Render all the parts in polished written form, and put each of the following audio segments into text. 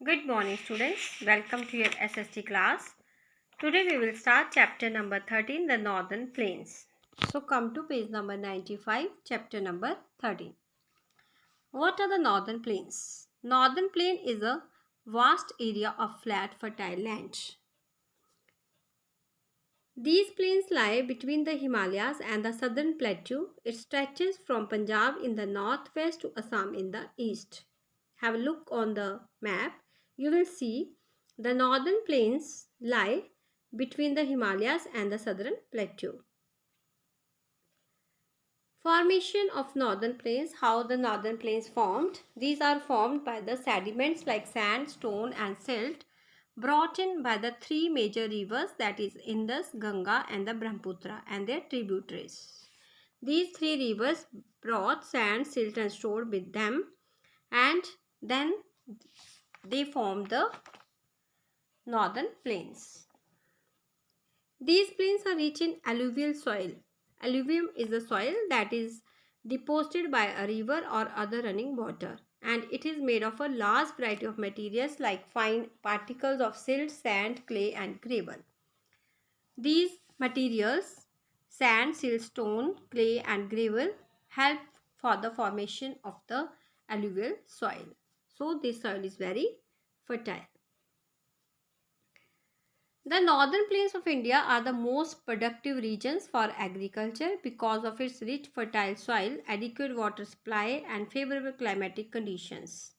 Good morning students, welcome to your SST class. Today we will start chapter number 13, the Northern Plains. So come to page number 95, chapter number 13. What are the Northern Plains? Northern Plain is a vast area of flat fertile land. These plains lie between the Himalayas and the southern plateau. It stretches from Punjab in the northwest to Assam in the east. Have a look on the map. You will see the northern plains lie between the Himalayas and the southern plateau. Formation of northern plains. How the northern plains formed? These are formed by the sediments like sand, stone and silt brought in by the three major rivers, that is Indus, Ganga and the Brahmaputra and their tributaries. These three rivers brought sand, silt and stone with them, and then they formed the northern plains. These plains are rich in alluvial soil. Alluvium is the soil that is deposited by a river or other running water, and it is made of a large variety of materials like fine particles of silt, sand, clay and gravel. These materials, sand, silt, stone, clay and gravel, help for the formation of the alluvial soil. So this soil is very fertile. The northern plains of India are the most productive regions for agriculture because of its rich fertile soil, adequate water supply and favorable climatic conditions.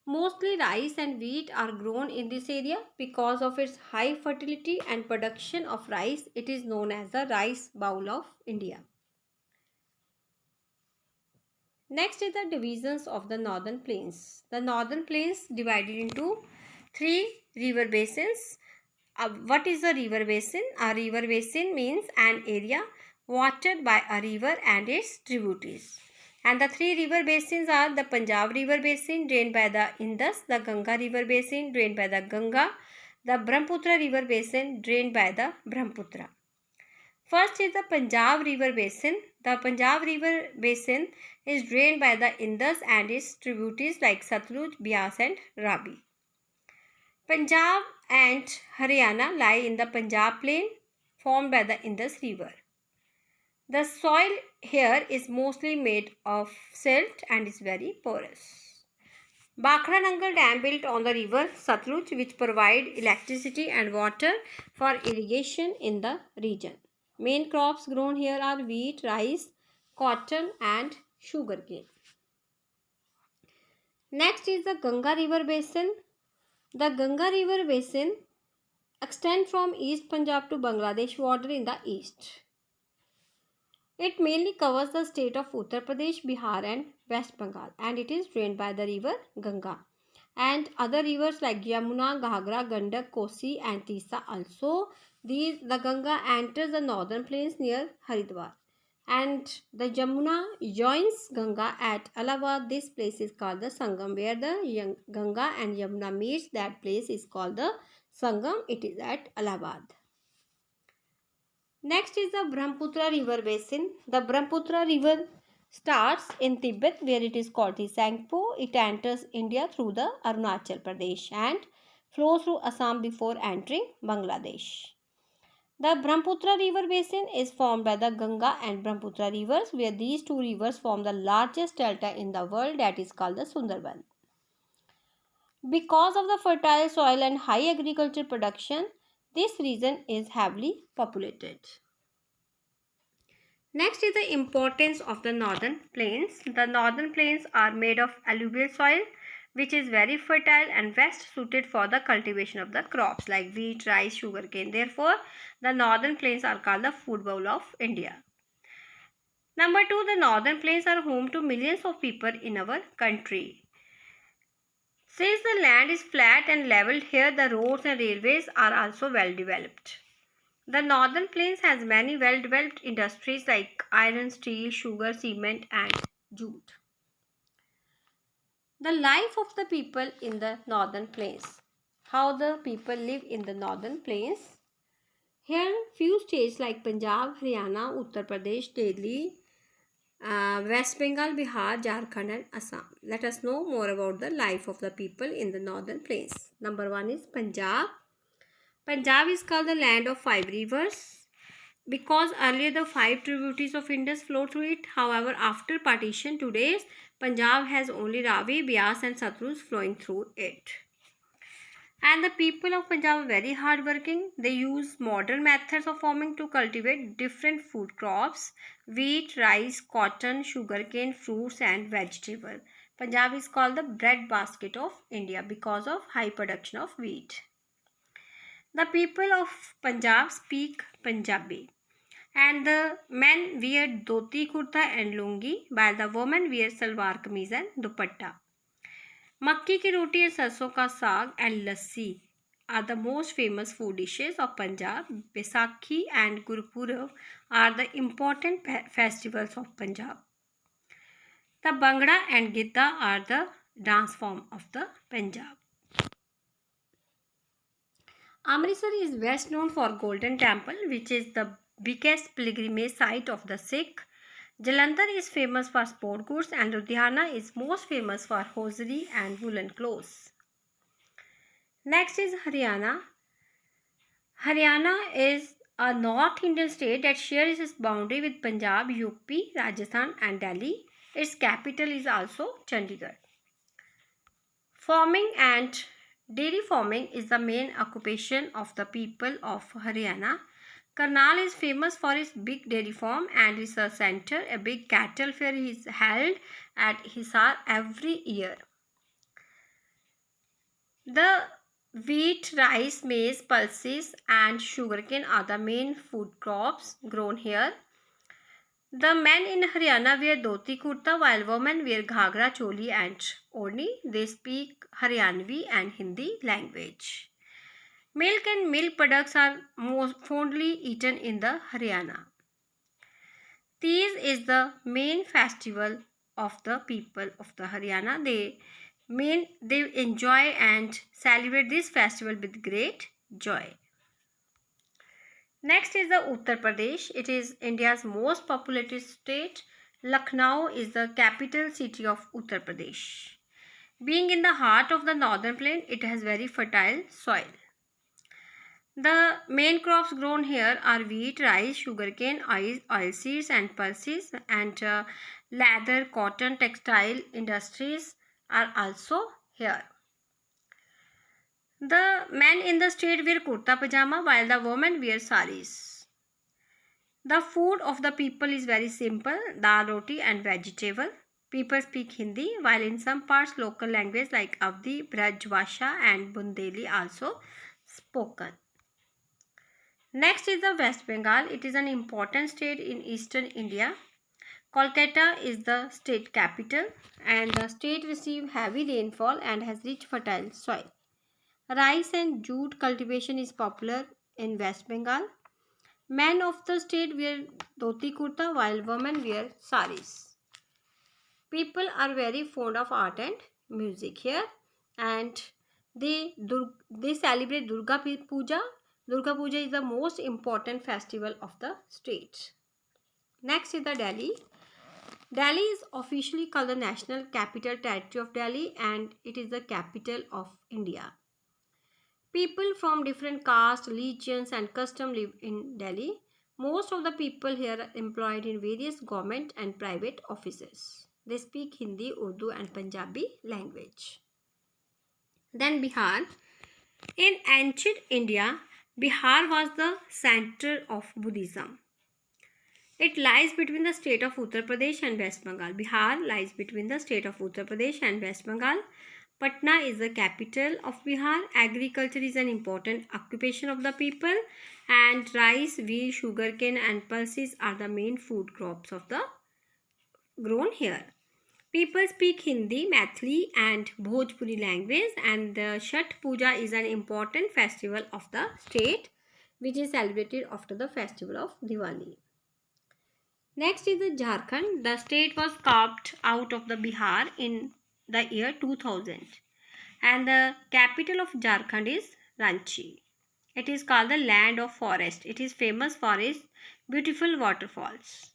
Mostly rice and wheat are grown in this area. Because of its high fertility and production of rice, it is known as the rice bowl of India. Next is the divisions of the northern plains. The northern plains divided into three river basins. What is a river basin? A river basin means an area watered by a river and its tributaries. And the three river basins are the Punjab river basin drained by the Indus, the Ganga river basin drained by the Ganga, the Brahmaputra river basin drained by the Brahmaputra. First is the Punjab river basin. The Punjab river basin is drained by the Indus and its tributaries like Satluj, Beas and Ravi. Punjab and Haryana lie in the Punjab plain formed by the Indus river. The soil here is mostly made of silt and is very porous. Bakhra Nangal Dam built on the river Satluj, which provide electricity and water for irrigation in the region. Main crops grown here are wheat, rice, cotton and sugarcane. Next is the Ganga river basin. The Ganga river basin extends from East Punjab to Bangladesh border in the east. It mainly covers the state of Uttar Pradesh, Bihar and West Bengal, and it is drained by the river Ganga and other rivers like Yamuna, Ghagra, Gandak, Kosi and Tisa also. The Ganga enters the northern plains near Haridwar and the Jamuna joins Ganga at Allahabad. This place is called the Sangam, where the Ganga and Yamuna meets. That place is called the Sangam. It is at Allahabad. Next is the Brahmaputra river basin. The Brahmaputra river starts in Tibet, where it is called the Sangpo. It enters India through the Arunachal Pradesh and flows through Assam before entering Bangladesh. The Brahmaputra river basin is formed by the Ganga and Brahmaputra rivers, where these two rivers form the largest delta in the world, that is called the Sundarban. Because of the fertile soil and high agricultural production, this region is heavily populated. Next is the importance of the northern plains. The northern plains are made of alluvial soil which is very fertile and best suited for the cultivation of the crops like wheat, rice, sugarcane. Therefore, the northern plains are called the food bowl of India. Number 2, the northern plains are home to millions of people in our country. Since the land is flat and leveled here, the roads and railways are also well developed. The northern plains has many well-developed industries like iron, steel, sugar, cement and jute. The life of the people in the northern plains. How the people live in the northern plains. Here, few states like Punjab, Haryana, Uttar Pradesh, Delhi West Bengal, Bihar, Jharkhand, and Assam. Let us know more about the life of the people in the northern plains. Number one is Punjab. Punjab is called the land of five rivers because earlier the five tributaries of Indus flowed through it. However, after partition, today's Punjab has only Ravi, Beas, and Satluj flowing through it. And the people of Punjab are very hardworking. They use modern methods of farming to cultivate different food crops: wheat, rice, cotton, sugarcane, fruits, and vegetables. Punjab is called the breadbasket of India because of high production of wheat. The people of Punjab speak Punjabi, and the men wear dhoti, kurta, and lungi, while the women wear salwar kameez and dupatta. मक्की की रोटी और सरसों का साग and lassi are the most famous food dishes of Punjab. Baisakhi and Gurpurab are the important festivals of Punjab. The Bhangra and Gidda are the dance form of the Punjab. Amritsar is best known for Golden Temple, which is the biggest pilgrimage site of the Sikh. Jalandhar is famous for sport goods, and Ludhiana is most famous for hosiery and woolen clothes. Next is Haryana. Haryana is a North Indian state that shares its boundary with Punjab, UP, Rajasthan, and Delhi. Its capital is also Chandigarh. Farming and dairy farming is the main occupation of the people of Haryana. Karnal is famous for its big dairy farm and research center. A big cattle fair is held at Hisar every year. The wheat, rice, maize, pulses, and sugarcane are the main food crops grown here. The men in Haryana wear dhoti kurta while women wear ghagra, choli, and odni. They speak Haryanvi and Hindi language. Milk and milk products are most fondly eaten in the Haryana. Teej is the main festival of the people of the Haryana. They enjoy and celebrate this festival with great joy. Next is the Uttar Pradesh. It is India's most populated state. Lucknow is the capital city of Uttar Pradesh. Being in the heart of the northern plain, it has very fertile soil. The main crops grown here are wheat, rice, sugarcane, oilseeds, and pulses, and leather, cotton, textile industries are also here. The men in the state wear kurta pajama while the women wear saris. The food of the people is very simple: dal, roti, and vegetable. People speak Hindi, while in some parts local language like Avdi, Brajbhasha, and Bundeli also spoken. Next is the West Bengal. It is an important state in eastern India. Kolkata is the state capital, and the state receives heavy rainfall and has rich fertile soil. Rice and jute cultivation is popular in West Bengal. Men of the state wear dhoti kurta while women wear saris. People are very fond of art and music here, and they celebrate Durga Puja. Durga Puja is the most important festival of the state. Next is the Delhi. Delhi is officially called the National Capital Territory of Delhi, and it is the capital of India. People from different castes, religions, and customs live in Delhi. Most of the people here are employed in various government and private offices. They speak Hindi, Urdu, and Punjabi language. Then Bihar. In ancient India, Bihar was the center of Buddhism. It lies between the state of Uttar Pradesh and West Bengal. Bihar lies between the state of Uttar Pradesh and West Bengal. Patna is the capital of Bihar. Agriculture is an important occupation of the people, and rice, wheat, sugarcane, and pulses are the main food crops of the grown here. People speak Hindi, Maithili, and Bhojpuri language, and the Chhath Puja is an important festival of the state, which is celebrated after the festival of Diwali. Next is the Jharkhand. The state was carved out of the Bihar in the year 2000, and the capital of Jharkhand is Ranchi. It is called the land of forest. It is famous for its beautiful waterfalls.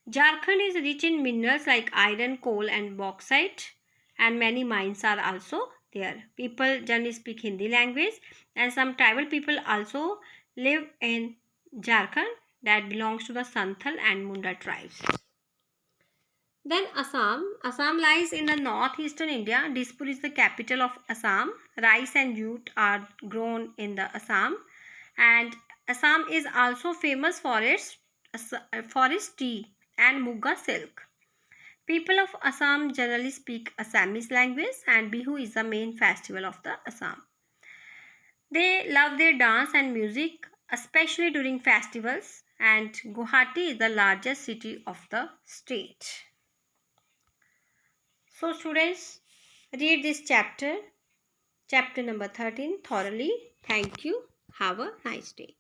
Jharkhand is rich in minerals like iron, coal, and bauxite, and many mines are also there. People generally speak Hindi language, and some tribal people also live in Jharkhand that belongs to the Santhal and Munda tribes. Then Assam. Assam lies in the northeastern India. Dispur is the capital of Assam. Rice and jute are grown in the Assam, and Assam is also famous for its forest tea and muga silk. People of Assam generally speak Assamese language, and Bihu is the main festival of the Assam. They love their dance and music, especially during festivals, and Guwahati is the largest city of the state. So, students, read this chapter number 13, thoroughly. Thank you. Have a nice day.